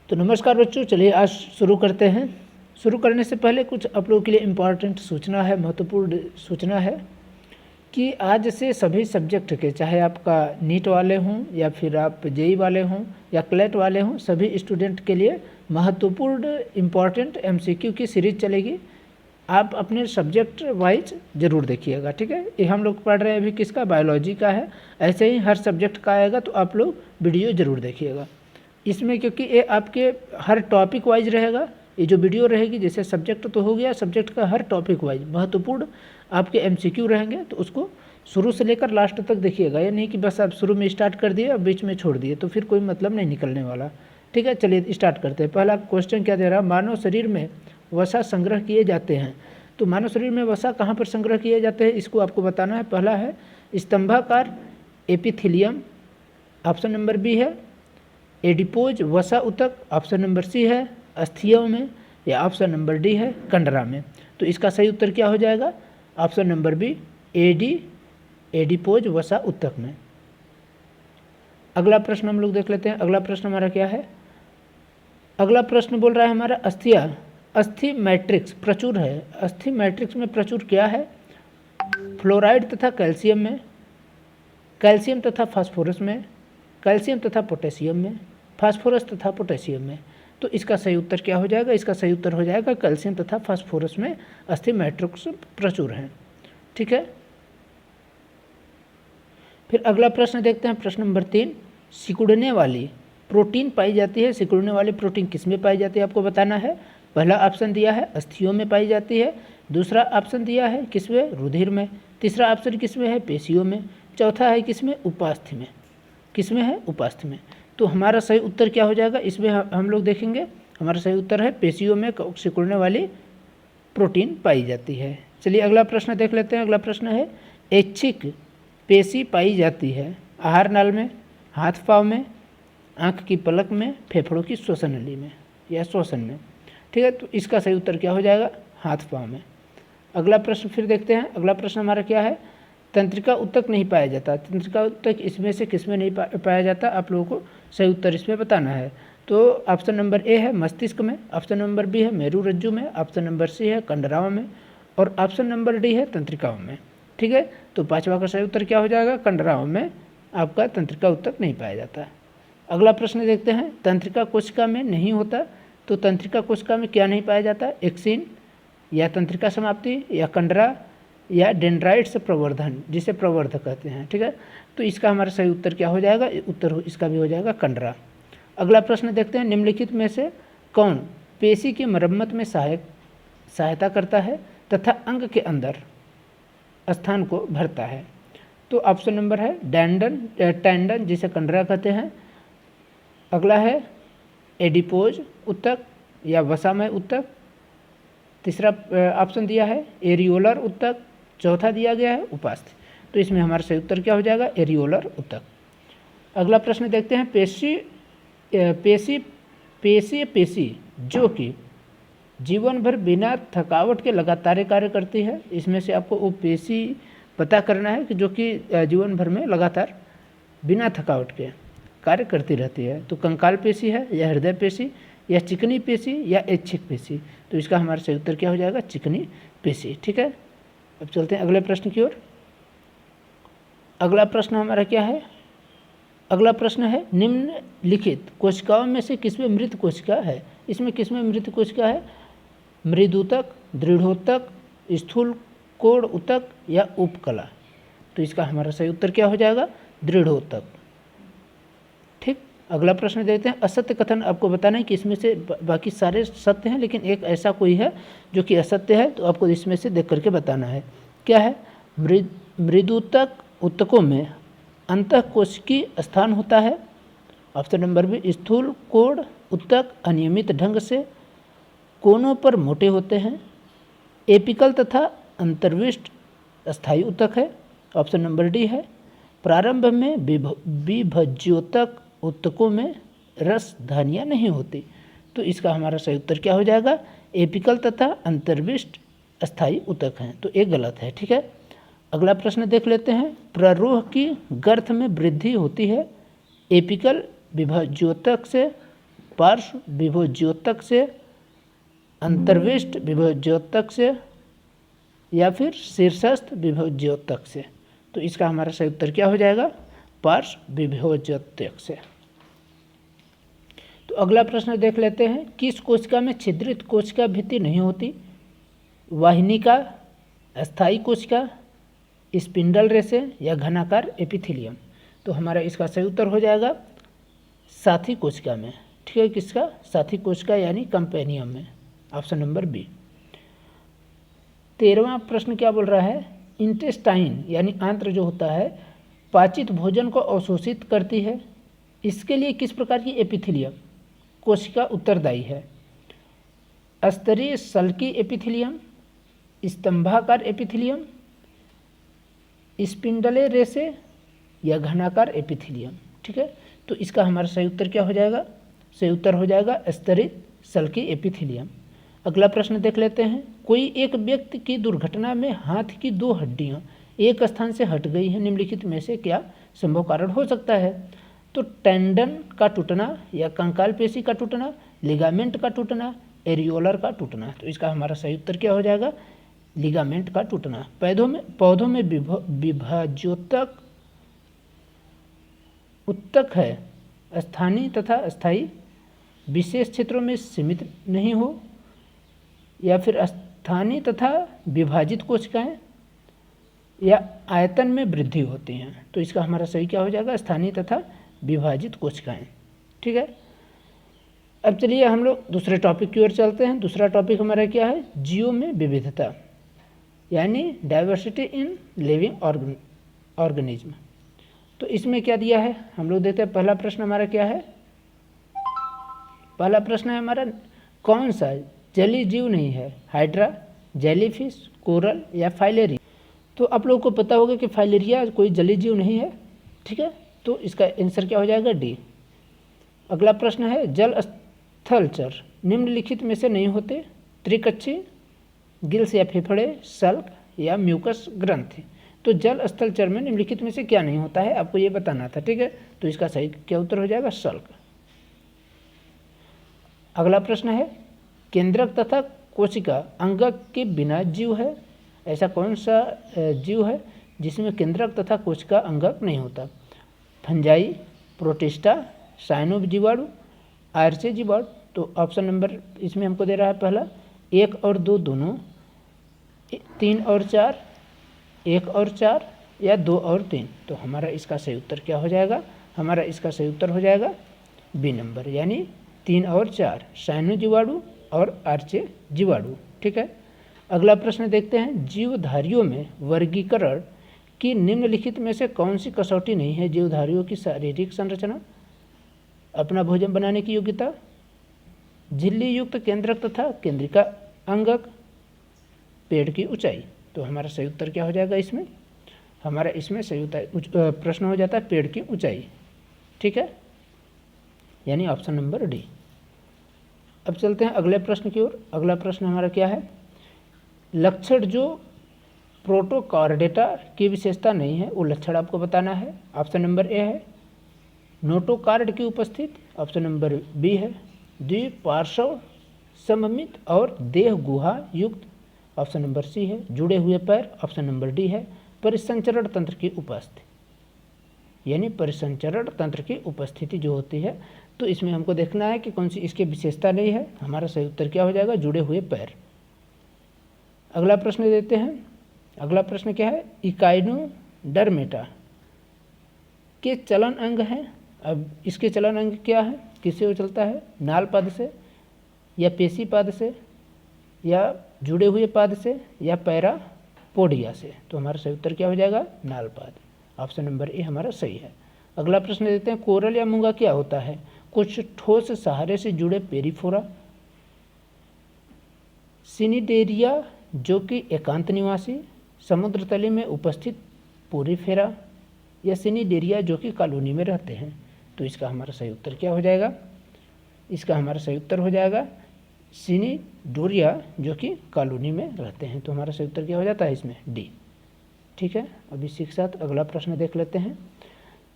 तो नमस्कार बच्चों, चलिए आज शुरू करते हैं। शुरू करने से पहले कुछ आप लोगों के लिए इम्पॉर्टेंट सूचना है, महत्वपूर्ण सूचना है कि आज से सभी सब्जेक्ट के, चाहे आपका नीट वाले हों या फिर आप जेई वाले हों या क्लेट वाले हों, सभी स्टूडेंट के लिए महत्वपूर्ण इम्पॉर्टेंट एमसीक्यू की सीरीज चलेगी। आप अपने सब्जेक्ट वाइज ज़रूर देखिएगा, ठीक है। ये हम लोग पढ़ रहे हैं अभी किसका, बायोलॉजी का है। ऐसे ही हर सब्जेक्ट का आएगा तो आप लोग वीडियो ज़रूर देखिएगा इसमें, क्योंकि ये आपके हर टॉपिक वाइज रहेगा। ये जो वीडियो रहेगी, जैसे सब्जेक्ट तो हो गया, सब्जेक्ट का हर टॉपिक वाइज महत्वपूर्ण आपके एमसीक्यू रहेंगे, तो उसको शुरू से लेकर लास्ट तक देखिएगा। ये नहीं कि बस आप शुरू में स्टार्ट कर दिए और बीच में छोड़ दिए, तो फिर कोई मतलब नहीं निकलने वाला, ठीक है। चलिए स्टार्ट करते हैं। पहला क्वेश्चन क्या दे रहा है, मानव शरीर में वसा संग्रह किए जाते हैं। तो मानव शरीर में वसा कहाँ पर संग्रह किए जाते हैं, इसको आपको बताना है। पहला है स्तंभाकार एपिथेलियम, ऑप्शन नंबर बी है। एडिपोज वसा ऊतक, ऑप्शन नंबर सी है। अस्थियों में, या ऑप्शन नंबर डी है कंडरा में। तो इसका सही उत्तर क्या हो जाएगा, ऑप्शन नंबर बी एडिपोज वसा ऊतक में। अगला प्रश्न हम लोग देख लेते हैं। अगला प्रश्न हमारा क्या है, अगला प्रश्न बोल रहा है हमारा अस्थि मैट्रिक्स प्रचुर है। अस्थि मैट्रिक्स में प्रचुर क्या है, फ्लोराइड तथा कैल्शियम में, कैल्शियम तथा फास्फोरस में, कैल्शियम तथा पोटेशियम में, फास्फोरस तथा पोटेशियम में। तो इसका सही उत्तर क्या हो जाएगा, इसका सही उत्तर हो जाएगा कैल्शियम तथा फास्फोरस में अस्थि मैट्रिक्स प्रचुर हैं, ठीक है। फिर अगला प्रश्न देखते हैं, प्रश्न नंबर 3। सिकुड़ने वाली प्रोटीन पाई जाती है। सिकुड़ने वाली प्रोटीन किसमें पाई जाती है, आपको बताना है। पहला ऑप्शन दिया है अस्थियों में पाई जाती है, दूसरा ऑप्शन दिया है किसमें, रुधिर में, तीसरा ऑप्शन किसमें है, पेशियों में, चौथा है किसमें, उपास्थि में। किसमें है, उपास्थि में। तो हमारा सही उत्तर क्या हो जाएगा, इसमें हम लोग देखेंगे। हमारा सही उत्तर है पेशियों में सिकुड़ने वाली प्रोटीन पाई जाती है। चलिए अगला प्रश्न देख लेते हैं। अगला प्रश्न है ऐच्छिक पेशी पाई जाती है आहार नाल में, हाथ पाँव में, आँख की पलक में, फेफड़ों की श्वसन नली में या श्वसन में, ठीक है। तो इसका सही उत्तर क्या हो जाएगा, हाथ पाँव में। अगला प्रश्न फिर देखते हैं। अगला प्रश्न हमारा क्या है, तंत्रिका ऊतक नहीं पाया जाता। तंत्रिका ऊतक इसमें से किसमें नहीं पाया जाता, आप लोगों को सही उत्तर इसमें बताना है। तो ऑप्शन नंबर ए है मस्तिष्क में, ऑप्शन नंबर बी है मेरुरज्जु में, ऑप्शन नंबर सी है कंडराओं में, और ऑप्शन नंबर डी है तंत्रिकाओं में, ठीक है। तो पाँचवा का सही उत्तर क्या हो जाएगा, कंडराओं में आपका तंत्रिका ऊतक नहीं पाया जाता। अगला प्रश्न देखते हैं, तंत्रिका कोशिका में नहीं होता। तो तंत्रिका कोशिका में क्या नहीं पाया जाता, एक्सिन या तंत्रिका समाप्ति या कंडरा या डेंड्राइट्स प्रवर्धन, जिसे प्रवर्धक कहते हैं, ठीक है। तो इसका हमारा सही उत्तर क्या हो जाएगा, उत्तर इसका भी हो जाएगा कंडरा। अगला प्रश्न देखते हैं, निम्नलिखित में से कौन पेशी की मरम्मत में सहायता करता है तथा अंग के अंदर स्थान को भरता है। तो ऑप्शन नंबर है टेंडन, जिसे कंडरा कहते हैं। अगला है एडिपोज ऊतक या वसामय ऊतक, तीसरा ऑप्शन दिया है एरियोलर ऊतक, चौथा दिया गया है उपास्थि। तो इसमें हमारा सही उत्तर क्या हो जाएगा, एरियोलर ऊतक। अगला प्रश्न देखते हैं, पेशी जो कि जीवन भर बिना थकावट के लगातार कार्य करती है। इसमें से आपको वो पेशी पता करना है कि जो कि जीवन भर में लगातार बिना थकावट के कार्य करती रहती है। तो कंकाल पेशी है या हृदय पेशी या चिकनी पेशी या ऐच्छिक पेशी। तो इसका हमारा सही उत्तर क्या हो जाएगा, चिकनी पेशी, ठीक है। अब चलते हैं अगले प्रश्न की ओर। अगला प्रश्न हमारा क्या है, अगला प्रश्न है निम्नलिखित कोशिकाओं में से किसमें मृत कोशिका है। इसमें किसमें मृत कोशिका है, मृदूतक, दृढ़ोतक, स्थूल कोण ऊतक या उपकला। तो इसका हमारा सही उत्तर क्या हो जाएगा, दृढ़ोतक, ठीक। अगला प्रश्न देखते हैं, असत्य कथन आपको बताना है कि इसमें से बाकी सारे सत्य हैं, लेकिन एक ऐसा कोई है जो कि असत्य है, तो आपको इसमें से देख करके बताना है। क्या है, मृदूतक ऊतकों में अंतःकोशिकीय स्थान होता है। ऑप्शन नंबर बी स्थूल कोण ऊतक अनियमित ढंग से कोनों पर मोटे होते हैं। एपिकल तथा अंतर्विष्ट स्थायी ऊतक है। ऑप्शन नंबर डी है प्रारंभ में विभज्योतक ऊतकों में रस धानियाँ नहीं होती। तो इसका हमारा सही उत्तर क्या हो जाएगा, एपिकल तथा अंतर्विष्ट स्थायी ऊतक हैं। तो एक गलत है, ठीक है। अगला प्रश्न देख लेते हैं, प्ररोह की गर्थ में वृद्धि होती है एपिकल विभज्योतक से पार्श्व विभोज्योतक से, अंतर्विष्ट विभोज्योतक से, या फिर शीर्षस्थ विभोज्योतक से। तो इसका हमारा सही उत्तर क्या हो जाएगा? पार्श्व विभोज्योतक से। तो अगला प्रश्न देख लेते हैं, किस कोशिका में छिद्रित कोशिका भित्ति नहीं होती? वाहिनिका, अस्थायी कोशिका, स्पिंडल रेशे या घनाकार एपिथेलियम। तो हमारा इसका सही उत्तर हो जाएगा साथी कोशिका में। ठीक है, किसका? साथी कोशिका यानी कंपेनियम में, ऑप्शन नंबर बी। 13वां प्रश्न क्या बोल रहा है? इंटेस्टाइन यानी आंत्र जो होता है पाचित भोजन को अवशोषित करती है, इसके लिए किस प्रकार की एपिथेलियम कोशिका उत्तरदायी है? स्तरीय सल्की एपिथेलियम, स्तंभाकार एपिथेलियम, स्पिंडले रेशे या घनाकार एपिथेलियम। ठीक है, तो इसका हमारा सही उत्तर क्या हो जाएगा? सही उत्तर हो जाएगा स्तरीय सल्की एपिथेलियम। अगला प्रश्न देख लेते हैं, कोई एक व्यक्ति की दुर्घटना में हाथ की 2 हड्डियां एक स्थान से हट गई हैं, निम्नलिखित में से क्या संभव कारण हो सकता है? तो टेंडन का टूटना या कंकाल पेशी का टूटना, लिगामेंट का टूटना, एरियोलर का टूटना। तो इसका हमारा सही उत्तर क्या हो जाएगा? लिगामेंट का टूटना। पौधों में विभाज्योतक उत्तक है, स्थानीय तथा अस्थायी, विशेष क्षेत्रों में सीमित नहीं हो, या फिर स्थानीय तथा विभाजित कोशिकाएं या आयतन में वृद्धि होती हैं। तो इसका हमारा सही क्या हो जाएगा? स्थानीय तथा विभाजित कोशिकाएं। ठीक है, अब चलिए हम लोग दूसरे टॉपिक की ओर चलते हैं। दूसरा टॉपिक हमारा क्या है? जीवों में विविधता यानी डाइवर्सिटी इन लिविंग ऑर्गेनिज्म। तो इसमें क्या दिया है हम लोग देखते हैं। पहला प्रश्न हमारा क्या है? पहला प्रश्न है हमारा, कौन सा जलीय जीव नहीं है? हाइड्रा, जेलीफिश, कोरल या फाइलेरिया। तो आप लोगों को पता होगा कि फाइलेरिया कोई जलीय जीव नहीं है। ठीक है, तो इसका आंसर क्या हो जाएगा? डी। अगला प्रश्न है, जल स्थलचर निम्नलिखित में से नहीं होते? त्रिकच्छी, गिल्स या फेफड़े, सल्क या म्यूकस ग्रंथि। तो जल स्थलचर में निम्नलिखित में से क्या नहीं होता है, आपको ये बताना था। ठीक है, तो इसका सही क्या उत्तर हो जाएगा? सल्क। अगला प्रश्न है, केंद्रक तथा कोशिका अंगक के बिना जीव है? ऐसा कौन सा जीव है जिसमें केंद्रक तथा कोशिका अंगक नहीं होता? फंजाई, प्रोटिस्टा, साइनोब जीवाणु, आयरसे जीवाणु। तो ऑप्शन नंबर इसमें हमको दे रहा है पहला 1 और 2 दोनों, 3 और 4, 1 और 4 या 2 और 3। तो हमारा इसका सही उत्तर क्या हो जाएगा? हमारा इसका सही उत्तर हो जाएगा बी नंबर, यानी 3 और 4, साइनो जीवाणु और आर्चे जीवाणु। ठीक है, अगला प्रश्न देखते हैं, जीवधारियों में वर्गीकरण की निम्नलिखित में से कौन सी कसौटी नहीं है? जीवधारियों की शारीरिक संरचना, अपना भोजन बनाने की योग्यता, झिल्ली युक्त केंद्रक तथा केंद्रिका अंगक, पेड़ की ऊंचाई। तो हमारा सही उत्तर क्या हो जाएगा इसमें? हमारा इसमें सही उत्तर प्रश्न हो जाता है पेड़ की ऊंचाई। ठीक है, यानी ऑप्शन नंबर डी। अब चलते हैं अगले प्रश्न की ओर। अगला प्रश्न हमारा क्या है? लक्षण जो प्रोटोकार्डेटा की विशेषता नहीं है वो लक्षण आपको बताना है। ऑप्शन नंबर ए है नोटोकार्ड की उपस्थित, ऑप्शन नंबर बी है द्विपार्श्व सममित और देह गुहा युक्त, ऑप्शन नंबर सी है जुड़े हुए पैर, ऑप्शन नंबर डी है परिसंचरण तंत्र की उपस्थिति। यानी परिसंचरण तंत्र की उपस्थिति जो होती है, तो इसमें हमको देखना है कि कौन सी इसकी विशेषता नहीं है। हमारा सही उत्तर क्या हो जाएगा? जुड़े हुए पैर। अगला प्रश्न देते हैं। अगला प्रश्न क्या है? इकाइनोडर्मेटा के चलन अंग हैं। अब इसके चलन अंग क्या है? किससे वो चलता है? नाल पाद से या पेशी पाद से या जुड़े हुए पाद से या पैरापोडिया से। तो हमारा सही उत्तर क्या हो जाएगा? नाल पाद, ऑप्शन नंबर ए हमारा सही है। अगला प्रश्न देते हैं, कोरल या मूंगा क्या होता है? कुछ ठोस सहारे से जुड़े पेरिफोरा, सिनिडेरिया जो कि एकांत निवासी, समुद्र तली में उपस्थित पोरीफेरा या सिनिडेरिया जो कि कॉलोनी में रहते हैं। तो इसका हमारा सही उत्तर क्या हो जाएगा? इसका हमारा सही उत्तर हो जाएगा सिनिडोरिया जो कि कॉलोनी में रहते हैं। तो हमारा सही उत्तर क्या हो जाता है इसमें? डी। ठीक है, अब इसी के साथ अगला प्रश्न देख लेते हैं।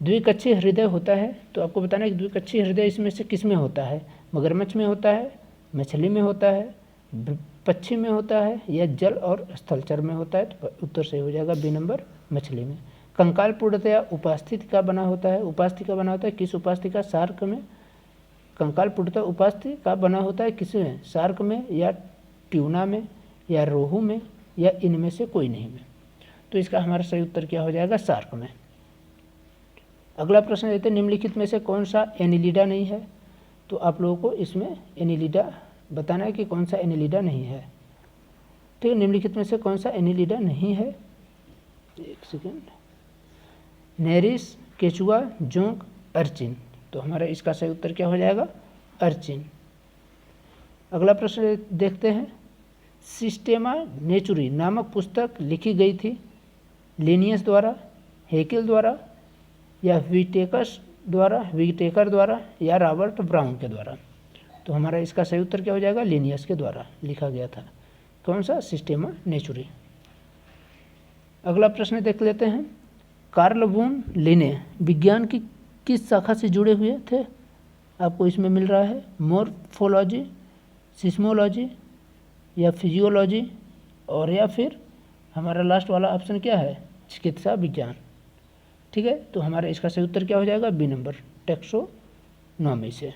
द्विकक्षीय हृदय होता है, तो आपको बताना है कि द्विकक्षीय हृदय इसमें से किस में होता है? मगरमच्छ में होता है, मछली में होता है, पक्षी में होता है, या जल और स्थलचर में होता है? तो उत्तर सही हो जाएगा बी नंबर, मछली में। कंकाल पूर्णतया उपास्थिति का बना होता है। उपास्थि का बना होता है किस उपास्थि का? शार्क में। कंकाल पूर्णतः उपास्थि का बना होता है किसमें? शार्क में, या ट्यूना में, या रोहू में, या इनमें से कोई नहीं में? तो इसका हमारा सही उत्तर क्या हो जाएगा? शार्क में। अगला प्रश्न देते हैं, निम्नलिखित में से कौन सा एनिलिडा नहीं है? तो आप लोगों को इसमें एनिलिडा बताना है कि कौन सा एनिलिडा नहीं है। ठीक है, निम्नलिखित में से कौन सा एनिलिडा नहीं है? एक सेकेंड। नेरिस, केचुआ, जोंक, अर्चिन। तो हमारा इसका सही उत्तर क्या हो जाएगा? अर्चिन। अगला प्रश्न देखते हैं, सिस्टेमा नेचुरी नामक पुस्तक लिखी गई थी लिनियस द्वारा, हेकेल द्वारा, या विटेकर द्वारा, या रॉबर्ट ब्राउन के द्वारा? तो हमारा इसका सही उत्तर क्या हो जाएगा? लिनियस के द्वारा लिखा गया था। कौन सा? सिस्टेमा नेचुरी। अगला प्रश्न देख लेते हैं, कार्ल वुन लिने विज्ञान की किस शाखा से जुड़े हुए थे? आपको इसमें मिल रहा है मॉर्फोलॉजी, सिस्मोलॉजी, या फिजियोलॉजी, और या फिर हमारा लास्ट वाला ऑप्शन क्या है? चिकित्सा विज्ञान। ठीक है, तो हमारा इसका सही उत्तर क्या हो जाएगा? बी नंबर, टैक्सोनॉमी से।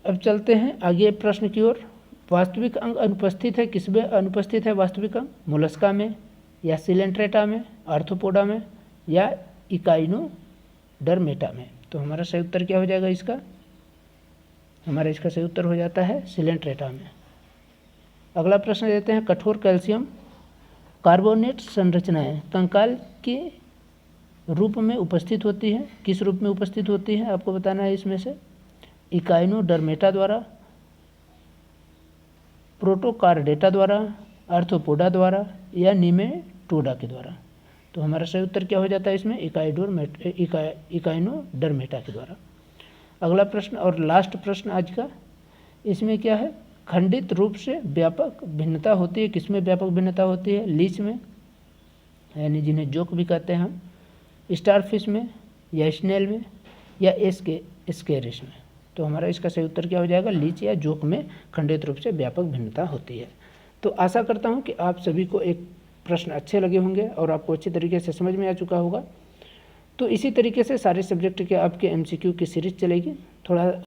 अब चलते हैं आगे प्रश्न की ओर। वास्तविक अंग अनुपस्थित है किसमें? अनुपस्थित है वास्तविक अंग मोलस्का में, या सिलेंट्रेटा में, आर्थ्रोपोडा में, या इकाइनोडर्मेटा में? तो हमारा सही उत्तर क्या हो जाएगा इसका? हमारा इसका सही उत्तर हो जाता है सिलेंट्रेटा में। अगला प्रश्न देते हैं, कठोर कैल्शियम कार्बोनेट संरचनाएं कंकाल के रूप में उपस्थित होती है। किस रूप में उपस्थित होती है आपको बताना है इसमें से? इकाइनोडर्मेटा द्वारा, प्रोटोकार्डेटा द्वारा, आर्थ्रोपोडा द्वारा, या निमेटोडा के द्वारा? तो हमारा सही उत्तर क्या हो जाता है इसमें? इकाइनोडर्मेटा के द्वारा। अगला प्रश्न और लास्ट प्रश्न आज का, इसमें क्या है? खंडित रूप से व्यापक भिन्नता होती है किसमें व्यापक भिन्नता होती है? लीच में, यानी जिन्हें जोक भी कहते हैं हम, स्टारफिश में, या स्नेल में, या स्केरिस में? तो हमारा इसका सही उत्तर क्या हो जाएगा? लीच या जोक में खंडित रूप से व्यापक भिन्नता होती है। तो आशा करता हूँ कि आप सभी को एक प्रश्न अच्छे लगे होंगे और आपको अच्छी तरीके से समझ में आ चुका होगा। तो इसी तरीके से सारे सब्जेक्ट के आपके MCQ की सीरीज चलेगी। थोड़ा